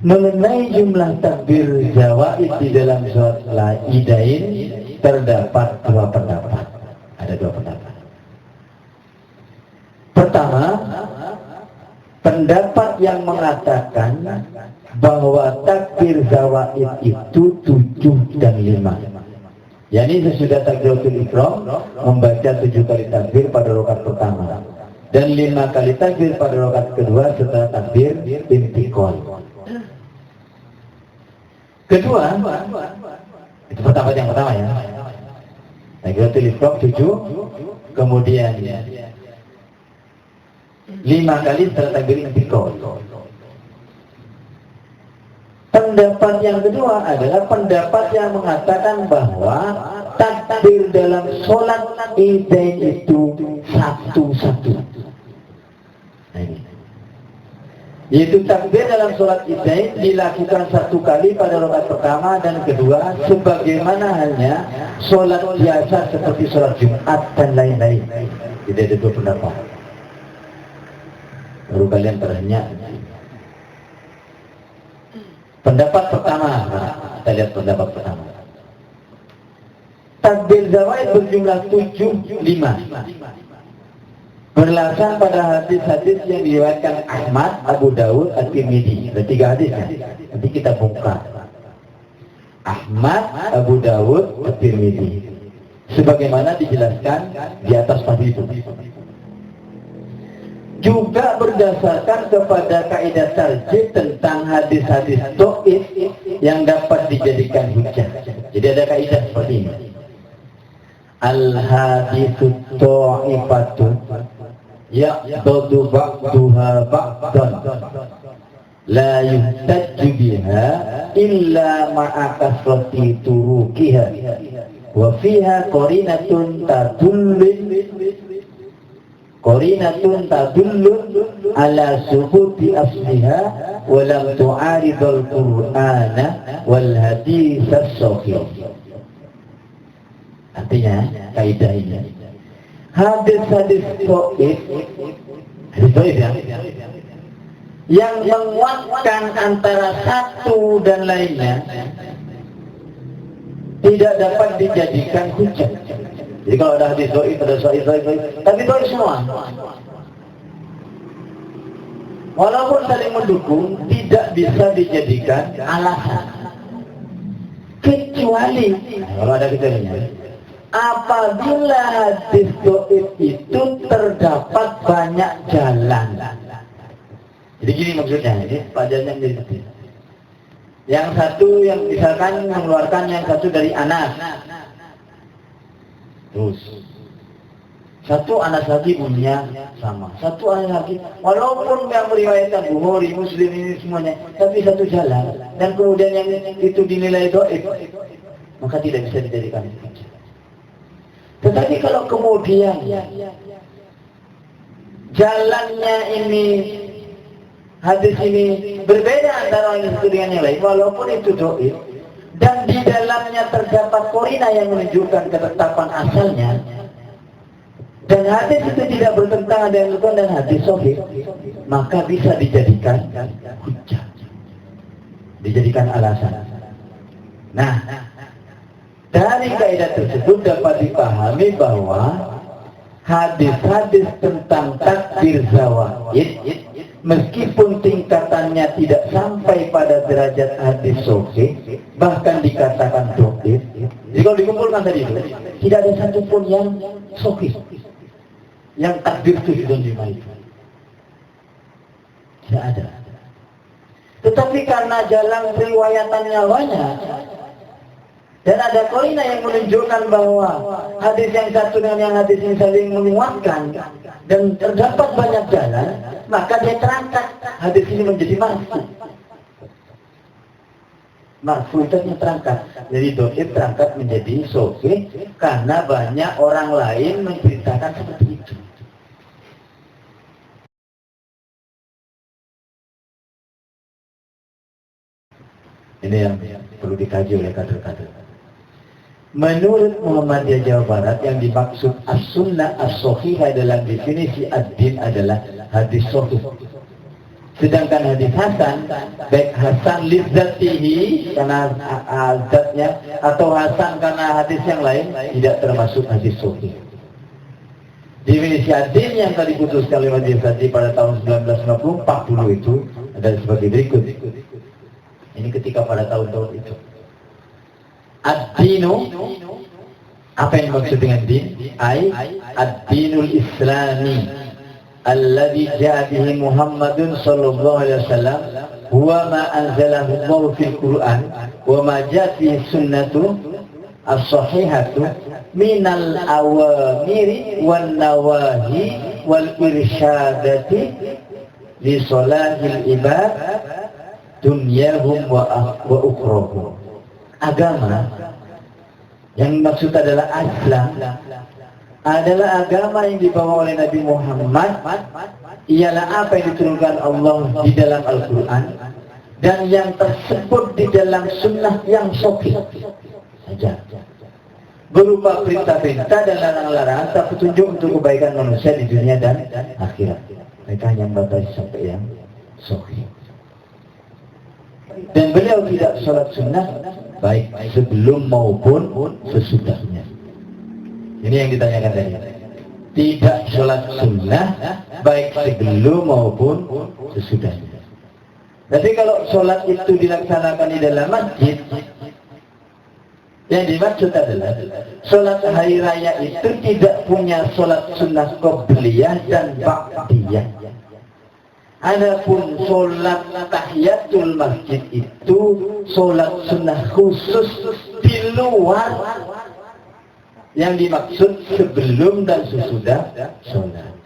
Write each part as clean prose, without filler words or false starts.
Mengenai jumlah takbir zawaid di dalam sholat idain terdapat dua pendapat. Ada dua pendapat. Pertama, pendapat yang mengatakan bahwa takbir zawaid itu 7 dan 5. Yani sesudah takbiratul ihram membaca 7 kali takbir pada rakaat pertama dan 5 kali takbir pada rakaat kedua setelah takbir intiqal. Kedua, itu pendapat yang pertama ya. Takbiratul ihram 7, kemudian 5 kali setelah takbir intiqal. Pendapat yang kedua adalah pendapat yang mengatakan bahwa takbir dalam sholat idain itu satu-satu. Nah, ini. Yaitu takbir dalam sholat idain dilakukan 1 kali pada rakaat pertama dan kedua, sebagaimana halnya sholat biasa seperti sholat Jumat dan lain-lain. Tidak ada dua pendapat. Baru kalian terhenyak. Pendapat pertama, kita lihat pendapat pertama. Takbir zawaid berjumlah 7, 5. Berlasan pada hadis-hadis yang diriwayatkan Ahmad, Abu Dawud, At-Tirmidzi. Ada 3 hadis ya. Nanti kita buka. Ahmad, Abu Dawud, At-Tirmidzi. Sebagaimana dijelaskan di atas tadi itu. Juga berdasarkan kepada kaidah tarjih tentang hadis-hadis dhaif yang dapat dijadikan hujjah. Jadi ada kaidah seperti ini. Al-haditsu dha'ifatu ya'dadu ba'duha ba'dan la yuhtajju biha illa ma'a kasrati turukiha wa fiha qarinatun tadullu ala subuti asliha wa lam tu'aridul qur'ana wal hadits as-sahih. Artinya kaidah ini hadis-hadis dhaif ya, yang menguatkan antara satu dan lainnya tidak dapat dijadikan hujjah. Jadi kalau ada hadis dhaif, ada sahih, tapi dhaif semua. Walaupun saling mendukung, tidak bisa dijadikan alasan. Kecuali kalau ada kejadiannya, apabila hadis dhaif itu terdapat banyak jalan. Jadi gini maksudnya, ini pelajarannya menjadi seperti ini. Yang satu yang misalkan mengeluarkan yang satu dari Anas. Terus satu Anas lagi bunyinya sama, satu Anas lagi walaupun yang meriwayatkan Bukhari, Muslim ini semuanya, tapi satu jalan dan kemudian yang itu dinilai dhaif, maka tidak bisa dijadikan hujjah. Tetapi kalau kemudian jalannya ini, hadis ini berbeda antara yang satu dengan yang lain, walaupun itu dhaif, dan di dalamnya terdapat korina yang menunjukkan ketetapan asalnya, dan hadis itu tidak bertentangan dengan Al-Quran dan hadis sahih, maka bisa dijadikan hujjah, dijadikan alasan. Nah, dari kaidah tersebut dapat dipahami bahwa hadis-hadis tentang takbir zawaid, meskipun tingkatannya tidak sampai pada derajat hadis sahih, bahkan dikatakan dhaif. Jadi kalau dikumpulkan tadi itu, tidak ada satupun yang sahih, yang takbir 7 dan 5 itu. Tidak ada. Tetapi karena jalan riwayatannya banyak, dan ada korina yang menunjukkan bahwa hadis yang satu dengan yang hadis yang saling menguatkan, dan terdapat banyak jalan, maka dia terangkat hadis ini menjadi marfu. Marfu itu terangkat, jadi dhaif terangkat menjadi sahih karena banyak orang lain menceritakan seperti itu. Ini yang perlu dikaji oleh kader-kader. Menurut Muhammadiyah Jawa Barat, yang dimaksud as-sunnah as-sahihah dalam definisi ad-din adalah hadis sahih. Sedangkan hadis hasan, baik hasan lidzatihi karena zatnya atau hasan karena hadis yang lain, tidak termasuk hadis sahih. Definisi adil yang tadi putuskan oleh Majelis Hadis pada tahun 1940 itu adalah sebagai berikut. Ini ketika pada tahun-tahun itu. Ad-dinu, apa yang dimaksud dengan din? Ad-dinul Islami alladzi ja'a bihi Muhammadun sallallahu alaihi wasallam huwa ma anzalahu Allah fil Qur'an wa ma ja'a bihi sunnatu as-sahihatu minal awamiri wan nawahi wal irsyadati li salahil ibad dunyahum wa ukhrahum. Agama yang maksud adalah Islam adalah agama yang dibawa oleh Nabi Muhammad, ialah apa yang diturunkan Allah di dalam Al-Quran dan yang tersebut di dalam sunnah yang sahih saja, berupa perintah-perintah dan larangan-larangan serta petunjuk untuk kebaikan manusia di dunia dan akhirat. Mereka hanya membatasi sampai yang sahih. Dan beliau tidak sholat sunnah baik sebelum maupun sesudahnya. Ini yang ditanyakan tadi. Tidak sholat sunnah baik sebelum maupun sesudahnya. Tapi kalau sholat itu dilaksanakan di dalam masjid, yang dimaksud adalah sholat hari raya itu tidak punya sholat sunnah qobliyah dan ba'diyah. Adapun sholat tahiyatul masjid itu sholat sunnah khusus di luar yang dimaksud sebelum dan sesudah sholat.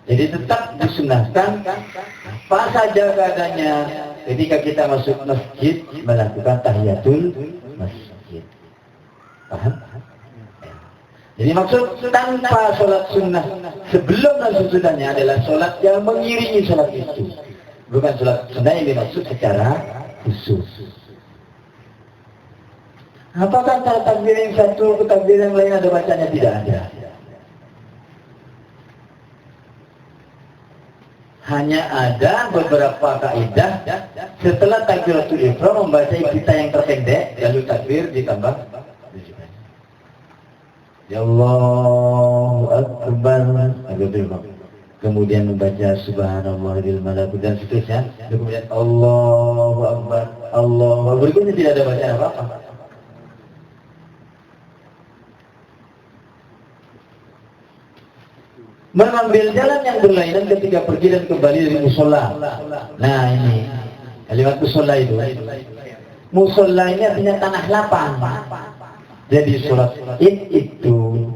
Jadi tetap disunahkan apa saja keadaannya ketika kita masuk masjid melakukan tahiyatul masjid. Paham? Jadi maksud tanpa sholat sunnah sebelum dan sesudahnya adalah sholat yang mengiringi sholat itu. Bukan sholat sunnah yang dimaksud secara khusus. Apakah antara takbir yang satu ke takbir yang lain ada bacanya? Tidak ada. Hanya ada beberapa kaidah setelah takbiratul ihram membaca kita yang terpendek, lalu takbir ditambah ya Allahu Akbar, kemudian membaca subhanallahil malakut dan seterusnya, kemudian Allahu Akbar, Allahu Akbar, berikutnya tidak ada bacaan apa-apa. Mengambil jalan yang berlainan ketika pergi dan kembali dari musola. Nah ini kalimat musola itu. Musola ini artinya tanah lapang. Jadi sholat id itu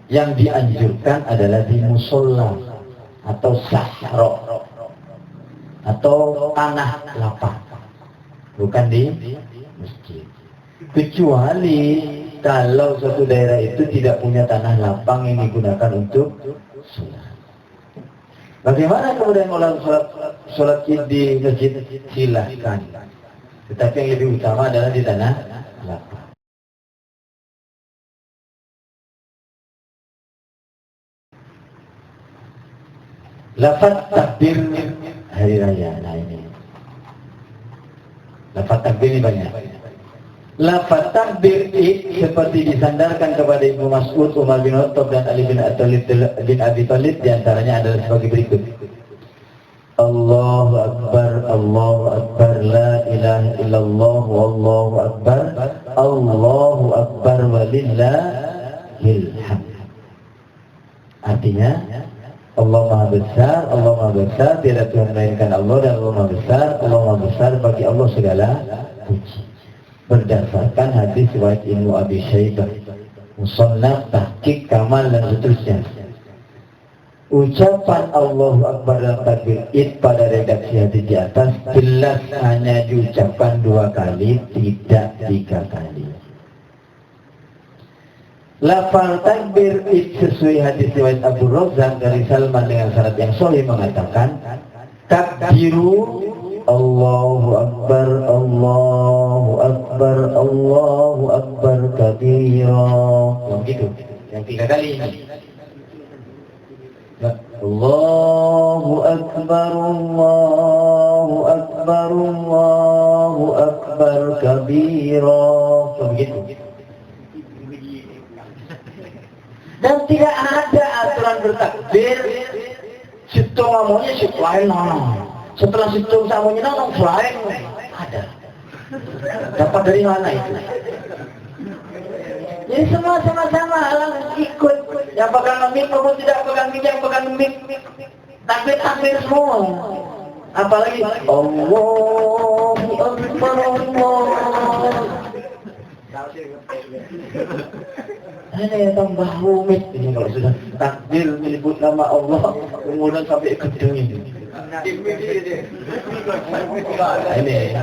yang dianjurkan adalah di musola atau sahro atau tanah lapang, bukan di masjid. Kecuali kalau suatu daerah itu tidak punya tanah lapang yang digunakan untuk sholat. Bagaimana kemudian orang sholat id di masjid? Silahkan. Tetapi yang lebih utama adalah di tanah lapang. Lafaz takbir hari raya. Nah ini lafaz takbir ini banyak. Lafaz takbir seperti disandarkan kepada Ibnu Mas'ud, Umar bin Khattab dan Ali bin Abi Thalib, diantaranya adalah sebagai berikut. Allahu Akbar, Allahu Akbar, la ilaha illallah, wallahu Akbar, Allahu Akbar walillahil hamd. Artinya Allah Maha Besar, Allah Maha Besar, tiada Tuhan melainkan Allah, dan Allah Maha Besar, Allah Maha Besar, bagi Allah segala puji. Berdasarkan hadis riwayat Ibnu Abi Syaibah, Musannaf, Tahqiq, Kamal dan seterusnya. Ucapan Allahu Akbar dalam takbir id pada redaksi hadis di atas jelas hanya diucapkan 2 kali, tidak 3 kali. Lafal takbir id sesuai hadis riwayat Abu Razak dari Salman dengan syarat yang sahih mengatakan takbiru Allahu Akbar, Allahu Akbar, Allahu Akbar kabira. Begitu, yang 3 kali ini. Allahu Akbar, Allah akbar, Allahu akbar kabira. Begitu. Dan tidak ada aturan bertakbir situ ngomongnya situ lain nono. Setelah situ samunya nono lain ada. Dapat dari mana itu? Jadi semua sama-sama ikut. Yang pegang mic maupun tidak pegang mic, yang pegang mic takbir semua. Apalagi Allahu Akbar, Allah. Ini tambah rumit ini kalau sudah takbir menyebut nama Allah kemudian sampai gedung ini. Ini.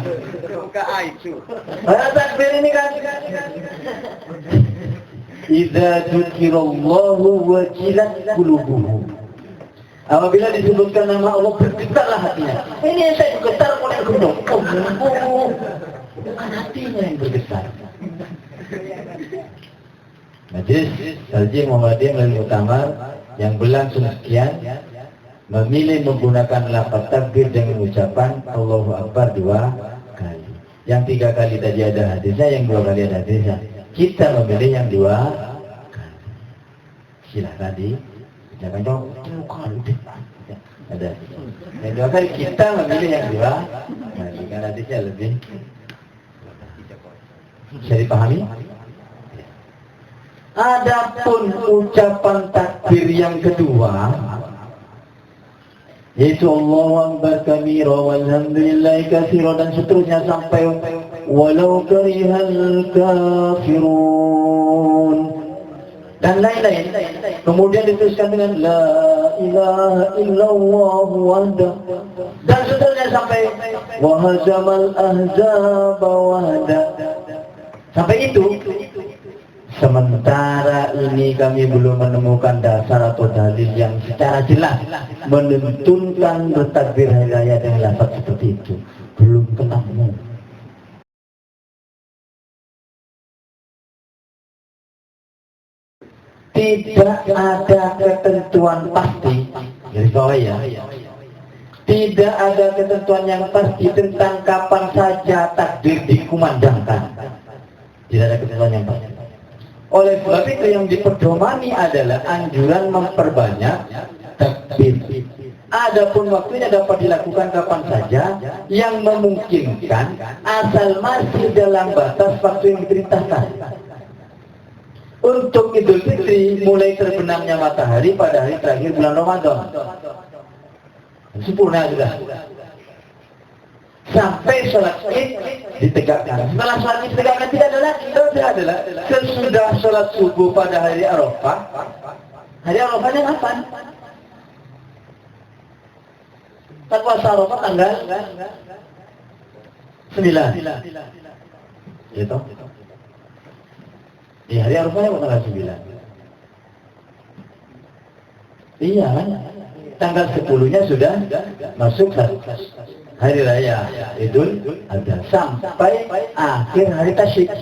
Takbir ini kan. Idza dzukirallahu wajilat qulubuhum. Apabila disebutkan nama Allah bergetarlah hatinya. Ini yang saya bergetar oleh gunung. Bukan hatinya yang bergetar. Majelis Taklim Muhammadiyah melalui muktamar yang berlangsung sekian memilih menggunakan lafaz takbir dengan ucapan Allahu Akbar 2 kali. Yang 3 kali tadi ada hadisnya, yang 2 kali ada hadisnya. Kita memilih yang 2 kali. Silahkan jangan jauh 2 kali deh. Ada. Yang 2 kali kita memilih yang 2 kali karena hadisnya lebih. Bisa dipahami? Adapun ucapan takbir yang kedua yaitu Allahu Akbar kabira walhamdulillahi katsira dan seterusnya sampai walau karihal kafirun dan lain-lain. Kemudian dituliskan dengan la ilaha illallah wahdah dan seterusnya sampai wa hazamal ahzaba wahdah. Sampai itu. Sementara ini kami belum menemukan dasar atau dalil yang secara jelas menuntunkan bertakbir hari raya dengan lafaz seperti itu. Belum ketemu. Tidak ada ketentuan pasti, garis bawah ya. Tidak ada ketentuan yang pasti tentang kapan saja takbir dikumandangkan. Tidak ada ketentuan yang pasti. Oleh sebab itu yang diperdomani adalah anjuran memperbanyak takbir. Adapun waktunya dapat dilakukan kapan saja yang memungkinkan asal masih dalam batas waktu yang diperintahkan. Untuk Idul Fitri mulai terbenamnya matahari pada hari terakhir bulan Ramadan. Sempurna sudah. Sampai sholat Id ditegakkan. Setelah sholat Id ditegakkan tidak ada lagi. Tidak adalah sesudah sholat subuh pada hari Arafah. Hari Arafahnya kapan? Puasa Arafah tanggal 9. Gitu. Di hari Arafahnya tanggal 9. Iya kan? Tanggal 10-nya sudah masuk hari raya Idul Adha sampai akhir hari Tasyrik.